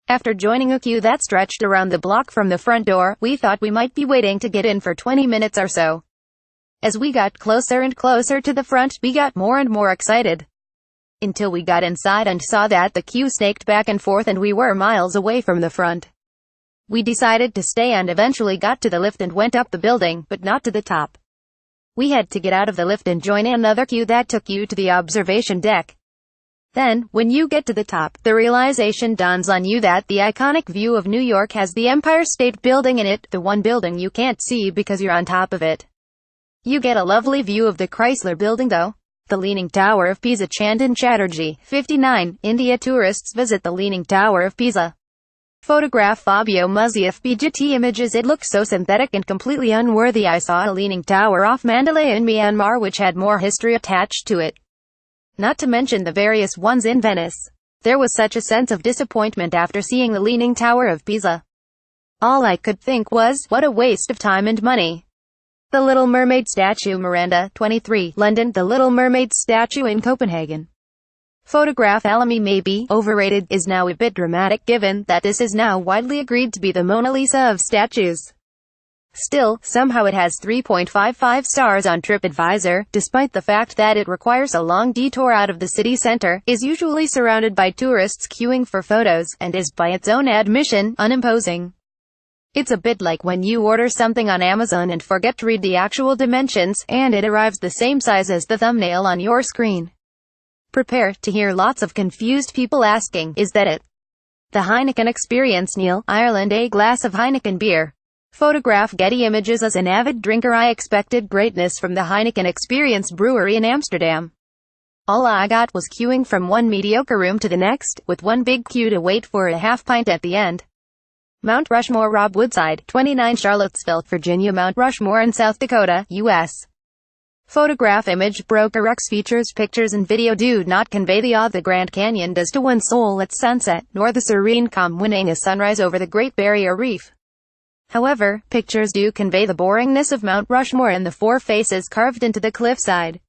After joining a queue that stretched around the block from the front door, we thought we might be waiting to get in for 20 minutes or so. As we got closer and closer to the front, we got more and more excited. Until we got inside and saw that the queue snaked back and forth and we were miles away from the front. We decided to stay and eventually got to the lift and went up the building, but not to the top. We had to get out of the lift and join another queue that took you to the observation deck. Then, when you get to the top, the realization dawns on you that the iconic view of New York has the Empire State Building in it, the one building you can't see because you're on top of it. You get a lovely view of the Chrysler Building though. The Leaning Tower of Pisa. Chandan Chatterjee, 59, India. Tourists visit the Leaning Tower of Pisa. Photograph Fabio Muzzi. FBGT images. It looked so synthetic and completely unworthy. I saw a Leaning Tower off Mandalay in Myanmar which had more history attached to it. Not to mention the various ones in Venice. There was such a sense of disappointment after seeing the Leaning Tower of Pisa. All I could think was, what a waste of time and money. The Little Mermaid statue. Miranda, 23, London. The Little Mermaid statue in Copenhagen. Photograph Alamy. Maybe overrated is now a bit dramatic given that this is now widely agreed to be the Mona Lisa of statues. Still, somehow it has 3.55 stars on TripAdvisor, despite the fact that it requires a long detour out of the city center, is usually surrounded by tourists queuing for photos, and is by its own admission, unimposing. It's a bit like when you order something on Amazon and forget to read the actual dimensions, and it arrives the same size as the thumbnail on your screen. Prepare to hear lots of confused people asking, is that it? The Heineken Experience. Neil, Ireland. A glass of Heineken beer. Photograph Getty Images. As an avid drinker I expected greatness from the Heineken Experience brewery in Amsterdam. All I got was queuing from one mediocre room to the next, with one big queue to wait for a half pint at the end. Mount Rushmore. Rob Woodside, 29, Charlottesville, Virginia. Mount Rushmore in South Dakota, U.S. Photograph Image Broker X. Features pictures and video do not convey the awe the Grand Canyon does to one's soul at sunset, nor the serene calm winning a sunrise over the Great Barrier Reef. However, pictures do convey the boringness of Mount Rushmore and the four faces carved into the cliffside.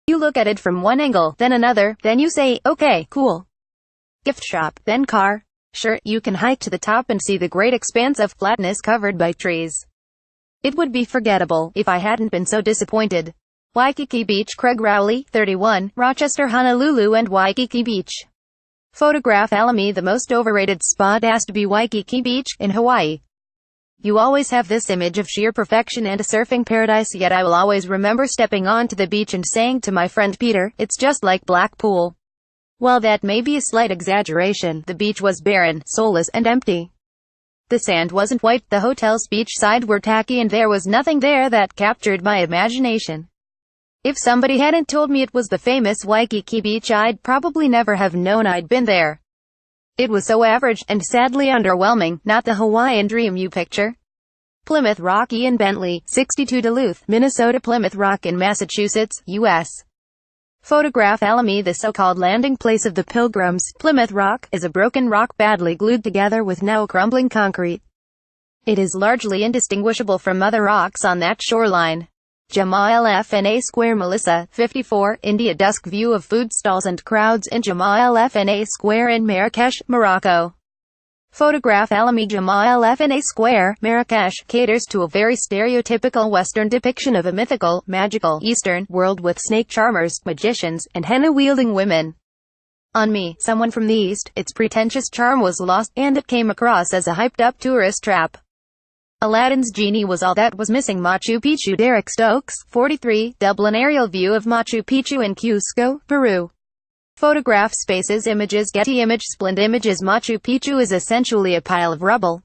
You look at it from one angle, then another, then you say, okay, cool. Gift shop, then car. Sure, you can hike to the top and see the great expanse of flatness covered by trees. It would be forgettable if I hadn't been so disappointed. Waikiki Beach. Craig Rowley, 31, Rochester, Honolulu and Waikiki Beach. Photograph Alamy. The most overrated spot has to be Waikiki Beach, in Hawaii. You always have this image of sheer perfection and a surfing paradise, yet I will always remember stepping onto the beach and saying to my friend Peter, it's just like Blackpool. While that may be a slight exaggeration, the beach was barren, soulless, and empty. The sand wasn't white, the hotel's beachside were tacky, and there was nothing there that captured my imagination. If somebody hadn't told me it was the famous Waikiki Beach, I'd probably never have known I'd been there. It was so average, and sadly underwhelming, not the Hawaiian dream you picture. Plymouth Rock. Ian Bentley, 62, Duluth, Minnesota. Plymouth Rock in Massachusetts, U.S. Photograph Alamy. The so-called landing place of the Pilgrims, Plymouth Rock, is a broken rock badly glued together with now crumbling concrete. It is largely indistinguishable from other rocks on that shoreline. Jamal Fna Square. Melissa, 54, India. Dusk view of food stalls and crowds in Jamal Fna Square in Marrakesh, Morocco. Photograph Alamy. Jamal Fna Square, Marrakesh, caters to a very stereotypical Western depiction of a mythical, magical, Eastern world with snake charmers, magicians, and henna-wielding women. On me, someone from the East, its pretentious charm was lost, and it came across as a hyped-up tourist trap. Aladdin's genie was all that was missing. Machu Picchu. Derek Stokes, 43, Dublin. Aerial view of Machu Picchu in Cusco, Peru. Photograph Spaces. Images. Getty Image. Splend Images. Machu Picchu is essentially a pile of rubble.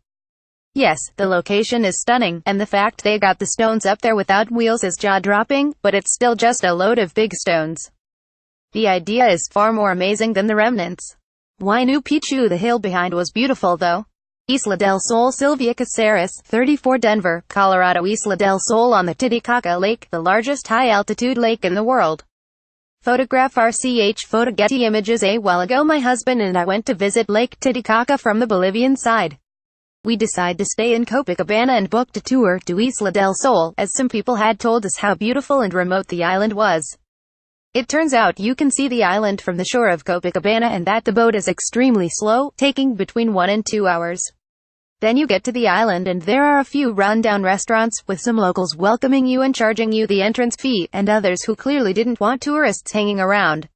Yes, the location is stunning, and the fact they got the stones up there without wheels is jaw-dropping, but it's still just a load of big stones. The idea is far more amazing than the remnants. Huayna Picchu. The hill behind was beautiful though. Isla del Sol. Sylvia Caceres, 34, Denver, Colorado. Isla del Sol on the Titicaca Lake, the largest high-altitude lake in the world. Photograph RCH. Photo Getty Images. A while ago my husband and I went to visit Lake Titicaca from the Bolivian side. We decided to stay in Copacabana and booked a tour to Isla del Sol, as some people had told us how beautiful and remote the island was. It turns out you can see the island from the shore of Copacabana and that the boat is extremely slow, taking between 1 and 2 hours. Then you get to the island and there are a few rundown restaurants, with some locals welcoming you and charging you the entrance fee, and others who clearly didn't want tourists hanging around.